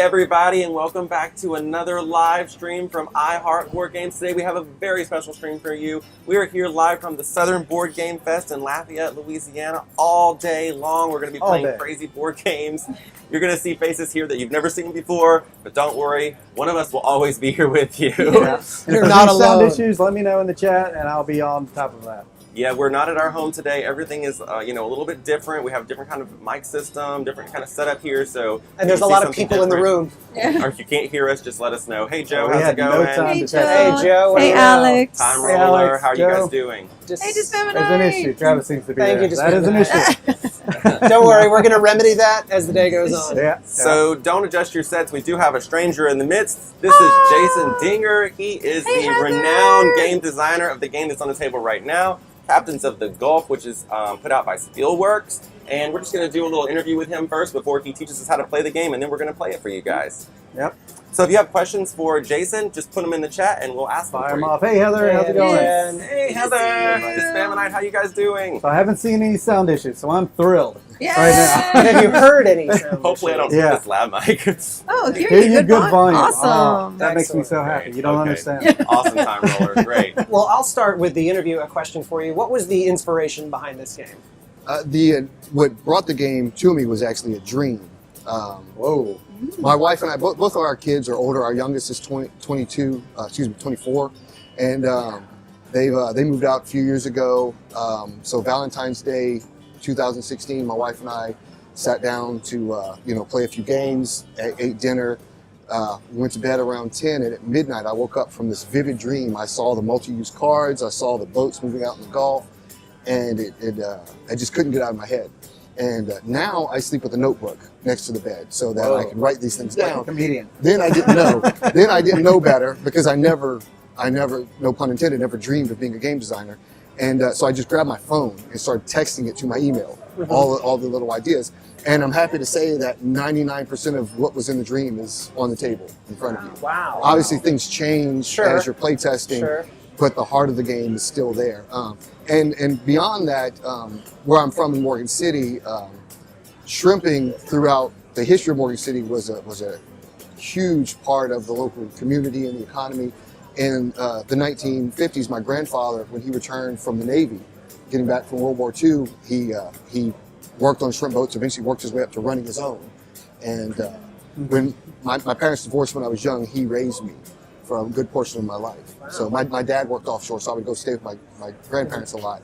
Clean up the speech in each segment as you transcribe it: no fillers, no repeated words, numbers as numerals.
everybody, and welcome back to another live stream from iHeart Board Games. Today we have a very special stream for you. We are here live from the Southern Board Game Fest in Lafayette, Louisiana, all day long. We're going to be playing crazy board games. You're going to see faces here that you've never seen before, but don't worry, one of us will always be here with you. Yeah. You're not alone. Sound issues, let me know in the chat, and I'll be on top of that. Yeah, we're not at our home today. Everything is, a little bit different. We have different kind of mic system, different kind of setup here. So, and there's a lot of people in the room. Or if you can't hear us, just let us know. Hey, Joe, how's it going? Hey, Joe. Hey, Alex. Time Roller, how are you guys doing? Just Gemini. There's an issue. Travis seems to be Thank there. you, that is an issue. Don't worry, we're going to remedy that as the day goes on. Yeah. So don't adjust your sets. We do have a stranger in the midst. This is Jason Dinger. He is the renowned game designer of the game that's on the table right now, Captains of the Gulf, which is put out by Spielworxx. And we're just going to do a little interview with him first before he teaches us how to play the game, and then we're going to play it for you guys. Yep. So if you have questions for Jason, just put them in the chat and we'll ask them. Fire them off. Hey, Heather, how's it going? Hey, Heather. It's Spaminite. How you guys doing? So I haven't seen any sound issues, so I'm thrilled Yay! right now. Have you heard any sound? Hopefully I don't put this loud mic. Oh, Hear you good volume. Awesome. That makes me so happy. You don't understand. Awesome, Time Roller. Great. Well, I'll start with the interview. A question for you. What was the inspiration behind this game? What brought the game to me was actually a dream. Whoa. My wife and I, both of our kids are older. Our youngest is 24, and they moved out a few years ago. So Valentine's Day, 2016, my wife and I sat down to play a few games, ate dinner. We went to bed around 10, and at midnight I woke up from this vivid dream. I saw the multi-use cards, I saw the boats moving out in the Gulf, and I just couldn't get out of my head. And now I sleep with a notebook next to the bed so that I can write these things down. Like a comedian. Then I didn't know. Then I didn't know better because I never, no pun intended, never dreamed of being a game designer. And so I just grabbed my phone and started texting it to my email, all the little ideas. And I'm happy to say that 99% of what was in the dream is on the table in front of you. Wow. Obviously, things change as you're playtesting, but the heart of the game is still there. And beyond that, where I'm from in Morgan City, shrimping throughout the history of Morgan City was a huge part of the local community and the economy. In the 1950s, my grandfather, when he returned from the Navy, getting back from World War II, he worked on shrimp boats, eventually worked his way up to running his own. And when my parents divorced when I was young, he raised me for a good portion of my life. Wow. So my dad worked offshore, so I would go stay with my grandparents a lot.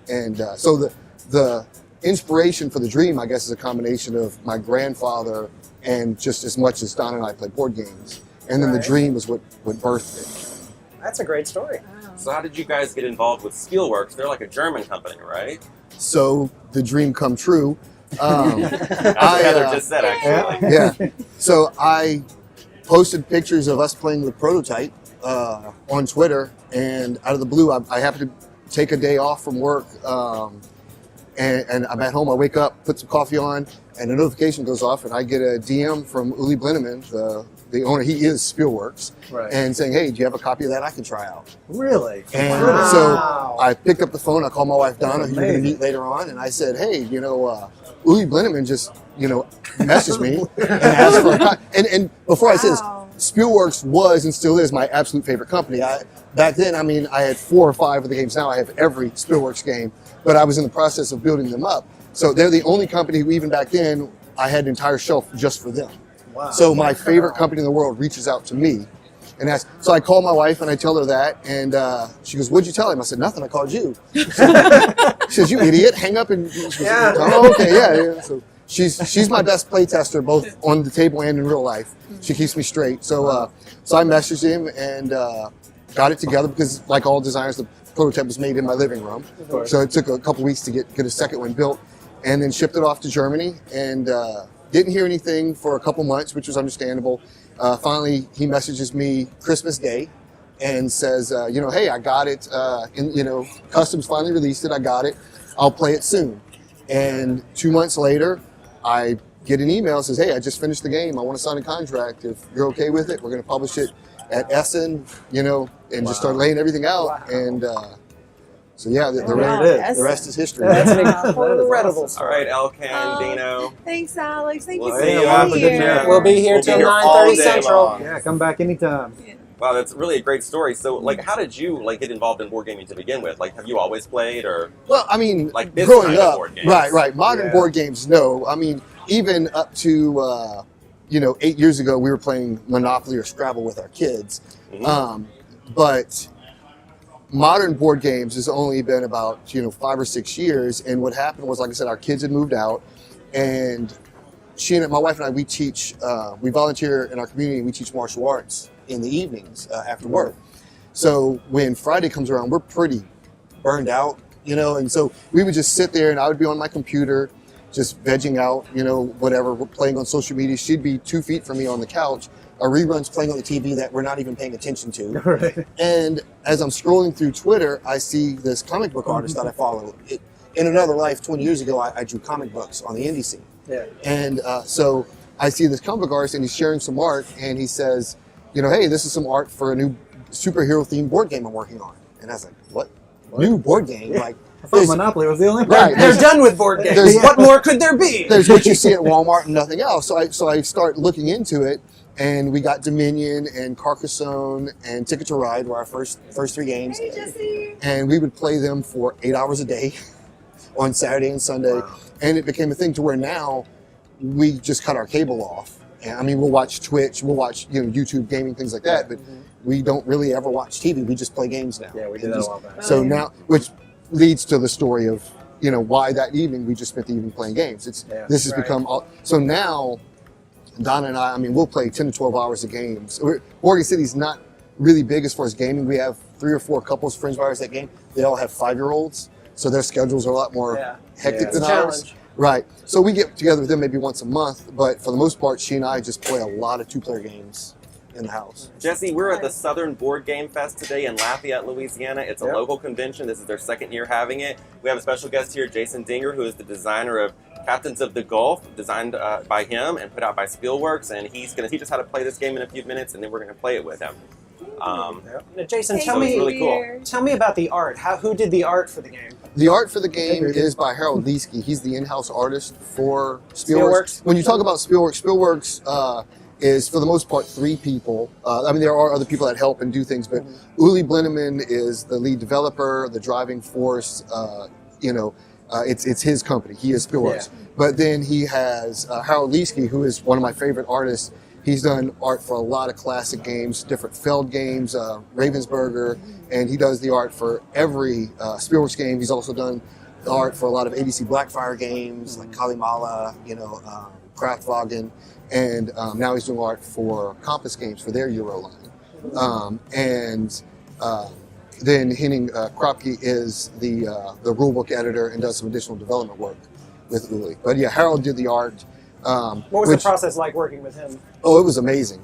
And so the inspiration for the dream, I guess, is a combination of my grandfather and just as much as Don and I played board games. And then the dream is what birthed it. That's a great story. So how did you guys get involved with Spielworxx? They're like a German company, right? So the dream come true. Heather just said, actually. Yeah. So I posted pictures of us playing the prototype on Twitter, and out of the blue, I happened to take a day off from work, and I'm at home. I wake up, put some coffee on, and a notification goes off, and I get a DM from Uli Blinneman, the owner. He is Spielworxx, and saying, "Hey, do you have a copy of that I can try out?" Really? And so I picked up the phone. I called my wife Donna, who we're going to meet later on, and I said, "Hey, Uli Blinneman just messaged me and asked for a copy." And before I say this, Spielworxx was and still is my absolute favorite company. Back then, I had 4 or 5 of the games. Now I have every Spielworxx game, but I was in the process of building them up. So they're the only company who, even back then, I had an entire shelf just for them. Wow. So my favorite company in the world reaches out to me and asks. So I call my wife and I tell her that, and she goes, "What'd you tell him?" I said, "Nothing. I called you." She says, "You idiot! Hang up." And she goes, "Oh, okay, yeah." So she's my best play tester, both on the table and in real life. She keeps me straight. So I messaged him and got it together because, like all designers, the prototype was made in my living room. So it took a couple weeks to get a second one built, and then shipped it off to Germany. And didn't hear anything for a couple months, which was understandable. Finally, he messages me Christmas Day and says, "Hey, I got it. Customs finally released it. I got it. I'll play it soon." And 2 months later, I get an email that says, "Hey, I just finished the game. I want to sign a contract. If you're okay with it, we're going to publish it at Essen," and just start laying everything out. And So yeah, Wow, the rest is history. That's an Wow. incredible All story. right, Elkan, Dino. Thanks, Alex. Thank We'll you see for you after being the here. gym. We'll be here till all 9:30 day Central. long. Yeah, come back anytime. Wow, that's really a great story. So, like, how did you get involved in board gaming to begin with? Like, have you always played, or Well, I mean, like this growing kind of up, board games? right. Modern board games, no. I mean, even up to 8 years ago, we were playing Monopoly or Scrabble with our kids. Mhm. But modern board games has only been about 5 or 6 years. And what happened was, like I said, our kids had moved out, and my wife and I, we teach. We volunteer in our community. We teach martial arts in the evenings after work. So when Friday comes around, we're pretty burned out, and so we would just sit there, and I would be on my computer, just vegging out, whatever, we're playing on social media. She'd be 2 feet from me on the couch, a reruns playing on the TV that we're not even paying attention to. Right. And as I'm scrolling through Twitter, I see this comic book artist that I follow. In another life, 20 years ago, I drew comic books on the indie scene. Yeah. And so I see this comic book artist, and he's sharing some art, and he says, hey, this is some art for a new superhero-themed board game I'm working on. And I was like, what? New board game? Yeah. Like, I thought Monopoly was the only Right. one. They're done with board games. What more could there be? there's what you see at Walmart and nothing else. So I start looking into it, and we got Dominion and Carcassonne and Ticket to Ride were our first 3 games. Hey, Jesse. And we would play them for 8 hours a day on Saturday and Sunday. Wow. And it became a thing to where now we just cut our cable off. And, I mean, we'll watch Twitch, we'll watch YouTube gaming, things like that, but we don't really ever watch TV. We just play games now. Yeah, we did And that a just- while back. So Oh, yeah. now, which leads to the story of, why that evening we just spent the evening playing games. This has Right. become, so now Donna and I mean, we'll play 10 to 12 hours of games. Oregon City's not really big as far as gaming. We have 3 or 4 couples, friends of ours that game. They all have 5-year-olds, so their schedules are a lot more hectic Yeah. than It's a ours. challenge. Right. So we get together with them maybe once a month, but for the most part, she and I just play a lot of 2-player games in the house. Jesse, we're at the Southern Board Game Fest today in Lafayette, Louisiana. It's a Yep. local convention. This is their 2nd year having it. We have a special guest here, Jason Dinger, who is the designer of Captains of the Gulf, designed by him and put out by Spielworxx, and he's going to teach us how to play this game in a few minutes, and then we're going to play it with him. Now, Jason, Thank tell So it's me, really cool. you. tell me about the art. Who did the art for the game? The art for the game Okay. is by Harold Leesky. He's the in-house artist for Spielworxx. When you talk about Spielworxx is for the most part 3 people. I mean, there are other people that help and do things, but Uli Blinneman is the lead developer, the driving force. It's his company. He is Spielworxx. But then he has Harold Leesky, who is one of my favorite artists. He's done art for a lot of classic games, different Feld games, Ravensburger, and he does the art for every Spielworxx game. He's also done the art for a lot of ABC Blackfire games, like Kalimala, Kraftwagen, and now he's doing art for Compass games for their Euro line. Then Henning Kropke is the rulebook editor and does some additional development work with Uli. But yeah, Harold did the art. What was the process like working with him? Oh, it was amazing.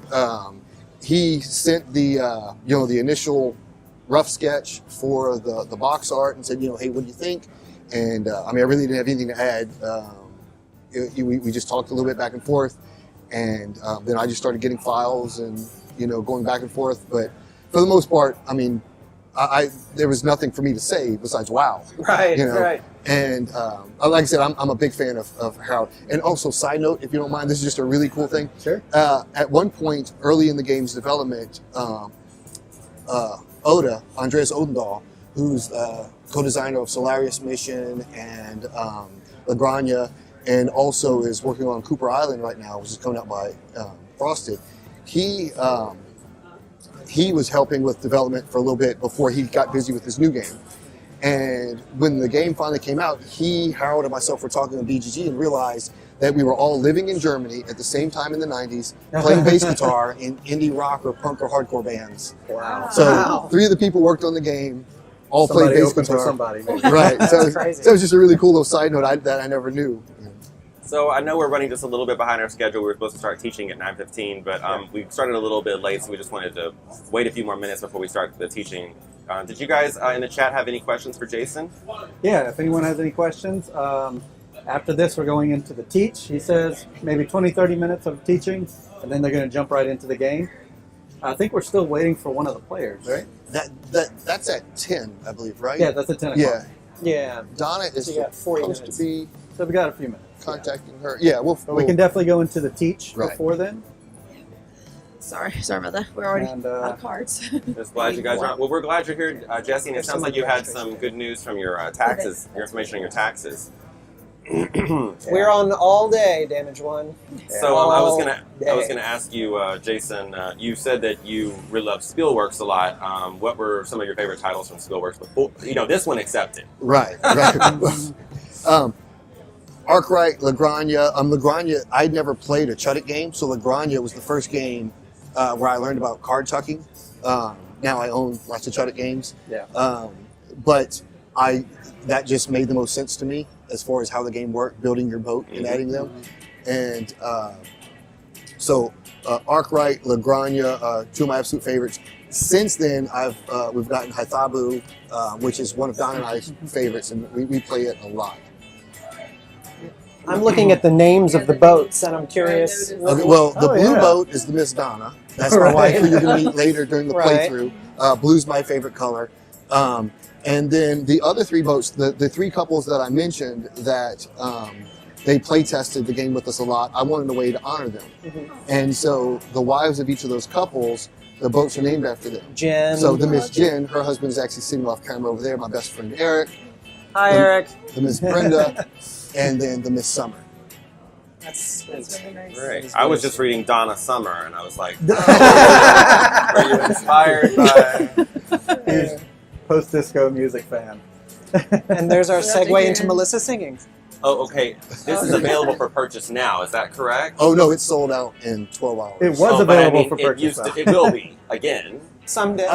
He sent the the initial rough sketch for the box art and said, hey, what do you think? And I really didn't have anything to add. We just talked a little bit back and forth, and then I just started getting files and going back and forth. But for the most part, there was nothing for me to say besides wow. Right, right. And like I said, I'm a big fan of Harold. And also, side note, if you don't mind, this is just a really cool thing. Sure. At one point, early in the game's development, Andreas Odendahl, who's co-designer of Solarius Mission and La Granja, and also is working on Cooper Island right now, which is coming out by Frosted. He was helping with development for a little bit before he got busy with his new game. And when the game finally came out, Harold, and myself were talking on BGG and realized that we were all living in Germany at the same time in the 90s, playing bass guitar in indie rock or punk or hardcore bands. Wow. So 3 of the people worked on the game, all Somebody played bass opened for guitar. somebody. Right. So, crazy. so it was just a really cool little side note that I never knew. So I know we're running just a little bit behind our schedule. We were supposed to start teaching at 9:15, but we started a little bit late, so we just wanted to wait a few more minutes before we start the teaching. Did you guys in the chat have any questions for Jason? Yeah, if anyone has any questions, after this we're going into the teach. He says maybe 20, 30 minutes of teaching, and then they're going to jump right into the game. I think we're still waiting for one of the players, right? That's at 10, I believe, right? Yeah, that's at 10 o'clock. Yeah. Yeah. Donna is So you got 40 supposed minutes. to be So we got a few minutes. contacting her. Yeah, But we can definitely go into the teach Right. before then. Sorry about that. We're already And, out of cards. Just glad you guys are. Well, we're glad you're here, Jesse. And it There's sounds some like you had registration. some good news from your taxes, your information on your taxes. We're on all day, Damage One. So I was All day. gonna ask you, Jason. You said that you really love Spielworxx a lot. What were some of your favorite titles from Spielworxx? Before, this one accepted. Right. Arkwright, Lagrange. Lagrange, I'd never played a Chuddick game, so Lagrange was the first game where I learned about card tucking. Now I own lots of Chuddick games. Yeah. But that just made the most sense to me as far as how the game worked, building your boat and adding them. And so Arkwright, Lagrange, two of my absolute favorites. Since then, we've gotten Haithabu, which is one of Don and I's favorites, and we play it a lot. I'm looking at the names of the boats, and I'm curious. Okay, well, the Oh, blue yeah. boat is the Miss Donna. That's my Right. wife, who you're going to meet later during the Right. playthrough. Blue's my favorite color. And then the other three boats, the three couples that I mentioned that they play tested the game with us a lot, I wanted a way to honor them. And so the wives of each of those couples, the boats are named after them. Jen. So the Miss Jen, her husband is actually sitting off camera over there, my best friend Eric, Hi, Eric. the Miss Brenda, and then the Miss Summer. That's really nice. Great. I was just reading Donna Summer, and I was like, oh, are you inspired by? Huge post-disco music fan. And there's our We'll have to segue hear. into Melissa singing. Oh, okay. This is available for purchase now. Is that correct? Oh no, it's sold out in 12 hours. It was Oh, but I available mean, for it purchase. used though. to, it will be again. Someday.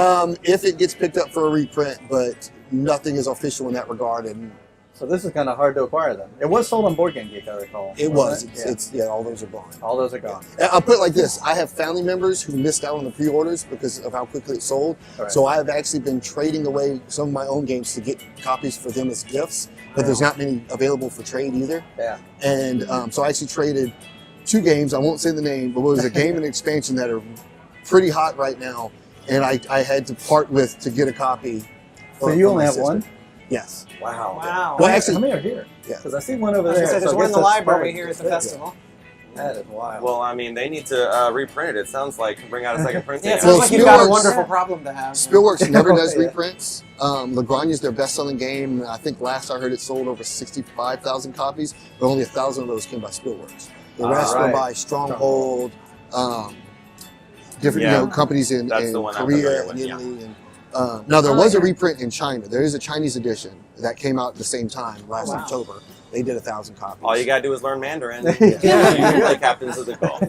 If it gets picked up for a reprint, but nothing is official in that regard, and So this is kind of hard to acquire then. It was sold on Board Game Geek, I recall. it was. wasn't it? All those are gone. All those are gone. I'll put it like this: I have family members who missed out on the pre-orders because of how quickly it sold. Right. So I have actually been trading away some of my own games to get copies for them as gifts, but there's not many available for trade either. Yeah. And so I actually traded 2 games. I won't say the name, but it was a game and expansion that are pretty hot right now, and I had to part with to get a copy. So for- you for only my have sister. one? Yes. Wow. Wow. Well, How actually- many are here? Yeah. Because I see one over I was there. gonna say, there's so I one in guess the that's library probably here at the good. festival. That is wild. Well, I mean, they need to reprint it. It sounds like bring out a second printing. Yeah, it Well, sounds like you've got a Spielworxx- wonderful problem to have. Spielworxx never does Yeah. reprints. Lagrange is their best-selling game. I think last I heard it sold over 65,000 copies, but only 1,000 of those came by Spielworxx. The rest right. were by Stronghold, different Yeah. companies in That's the one I'm Korea familiar and with, yeah. Italy. And, now, there was a yeah. reprint in China. There is a Chinese edition that came out at the same time last Wow. October. They did 1,000 copies. All you gotta do is learn Mandarin. Yeah. You can play Captains of the Gulf.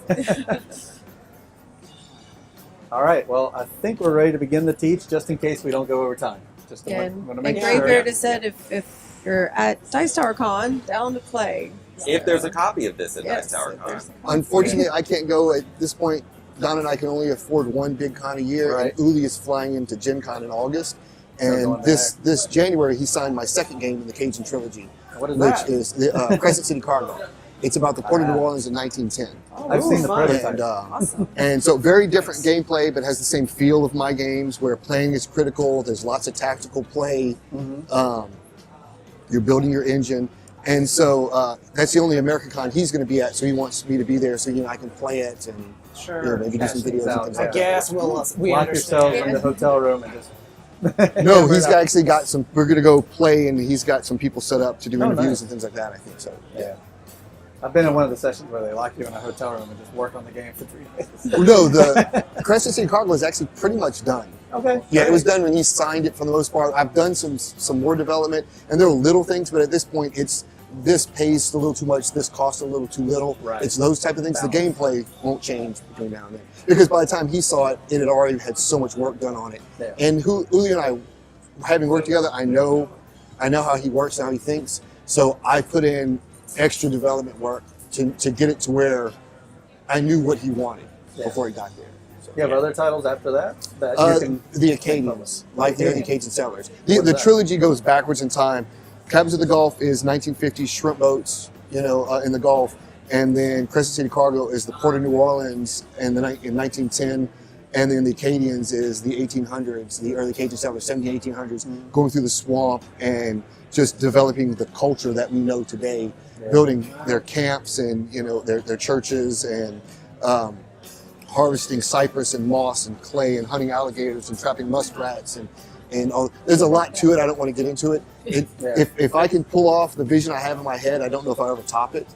All right. Well, I think we're ready to begin the teach, just in case we don't go over time. Just to And, want to and make Graybeard sure. has said if you're at Dice Tower Con, down to play. If there's a copy of this at Yes, Dice Tower if Con. there's a copy. Unfortunately, I can't go at this point. Don and I can only afford one big con a year, Right. and Uli is flying into Gen Con in August. going And this January, he signed my second game in the Cajun trilogy, What is which that? is the Crescent City Cargo. It's about the Port of New Orleans in 1910. I've seen the fun. prototype. And, Awesome. and so very different gameplay, but has the same feel of my games where playing is critical. There's lots of tactical play. You're building your engine. And so that's the only American Con he's going to be at. So he wants me to be there so I can play it and Sure. maybe do some Test things videos and out, things I like that. guess we Lock yourself understand. in the hotel room and just. No, he's actually got some. We're going to go play, and he's got some people set up to do Oh, interviews nice. and things like that. I think so. Yeah. I've been in one of the sessions where they lock you in a hotel room and just work on the game for 3 days. Well, no, the Crescent City Cargo is actually pretty much done. Okay. Yeah, it was done when he signed it for the most part. I've done some more development, and there are little things, but at this point, it's this pays a little too much, this costs a little too little. Right. It's those type of things. Balance. The gameplay won't change between now and then because by the time he saw it, it had already had so much work done on it. Yeah. And Uli and I, having worked together, I know how he works and how he thinks. So I put in extra development work to get it to where I knew what he wanted before he got there. So, You have other titles after that that you can. the Acadians, like the Acadian Settlers. What is The that? trilogy goes backwards in time. Cabins of the Gulf is 1950s shrimp boats, in the Gulf, and then Crescent City Cargo is the Port of New Orleans in 1910. And then the Acadians is the 1800s, the early Cajun settlers, 1800s, going through the swamp and just developing the culture that we know today, building their camps and their churches and harvesting cypress and moss and clay and hunting alligators and trapping muskrats and all. There's a lot to it. I don't want to get into it. If I can pull off the vision I have in my head, I don't know if I'll ever top it.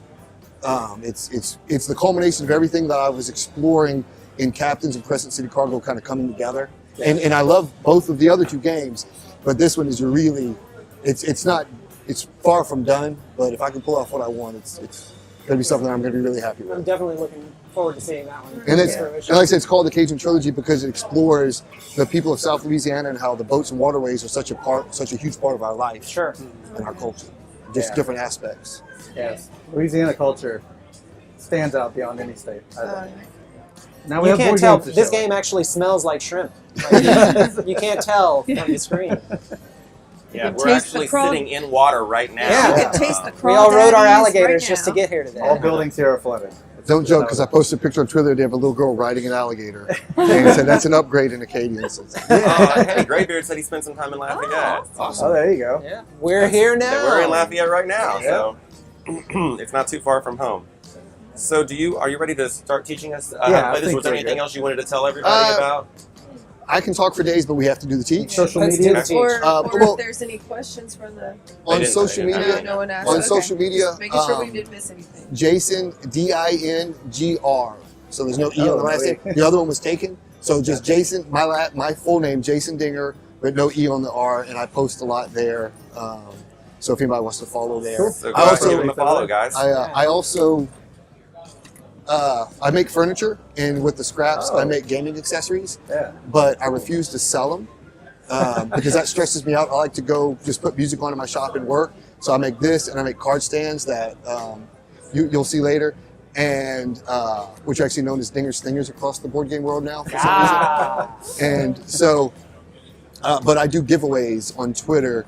It's the culmination of everything that I was exploring in Captains and Crescent City Cargo kind of coming together. And I love both of the other two games, but this one is really, it's far from done, but if I can pull off what I want, it's going to be something I'm going to be really happy with. I'm definitely looking forward to seeing that one. And like I said, it's called the Cajun Trilogy because it explores the people of South Louisiana and how the boats and waterways are such a huge part of our life. Sure. And our culture. Just different aspects. Yes. Louisiana culture stands out beyond any state, I think. Now You can't tell. This game actually smells like shrimp. Like, you can't tell from the screen. Yeah, we're actually sitting in water right now. Yeah. You can taste the We all rode our crawdaddies alligators right just to now. get here today. All buildings here are flooded. Don't joke, because I posted a picture on Twitter. They have a little girl riding an alligator. And said that's an upgrade in Acadians. Hey, Graybeard said he spent some time in Lafayette. Oh, there you go. Yeah. We're here now. We're in Lafayette right now, so it's not too far from home. So, are you ready to start teaching us how to play this? Was there anything else you wanted to tell everybody about? I can talk for days, but we have to do the teach. Social Let's media. do the teach. Or well, if there's any questions from the On social media, no one asked. on Okay. social media, Just making sure we didn't miss anything. Jason, DINGR. So there's no E on the last name. The other one was taken. So just Jason, my full name, Jason Dinger, but no E on the R, and I post a lot there. So if anybody wants to follow there. So I also give him a follow, guys. I also I make furniture, and with the scraps, I make gaming accessories. Yeah. But I refuse to sell them because that stresses me out. I like to go just put music on in my shop and work. So I make this, and I make card stands that you'll see later, and which are actually known as Dinger Stingers across the board game world now for some reason. And so, but I do giveaways on Twitter.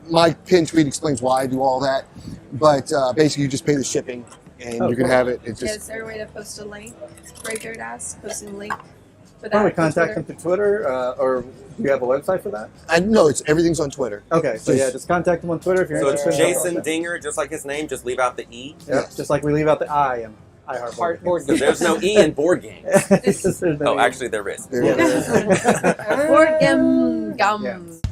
My pinned tweet explains why I do all that, but basically you just pay the shipping. And you can have it. It's just. Is there a way to post a link? Graybeard asked, posting a link for that. Why don't we on contact Twitter? them through Twitter, or do you have a website for that? No, everything's on Twitter. Okay, so just contact them on Twitter if you're So interested. it's Jason Dinger, just like his name, just leave out the E. Yeah, just like we leave out the I in iHeart Board Because there's no E in board games. Games. Oh, actually there is. There you go. Board game gums. Yeah.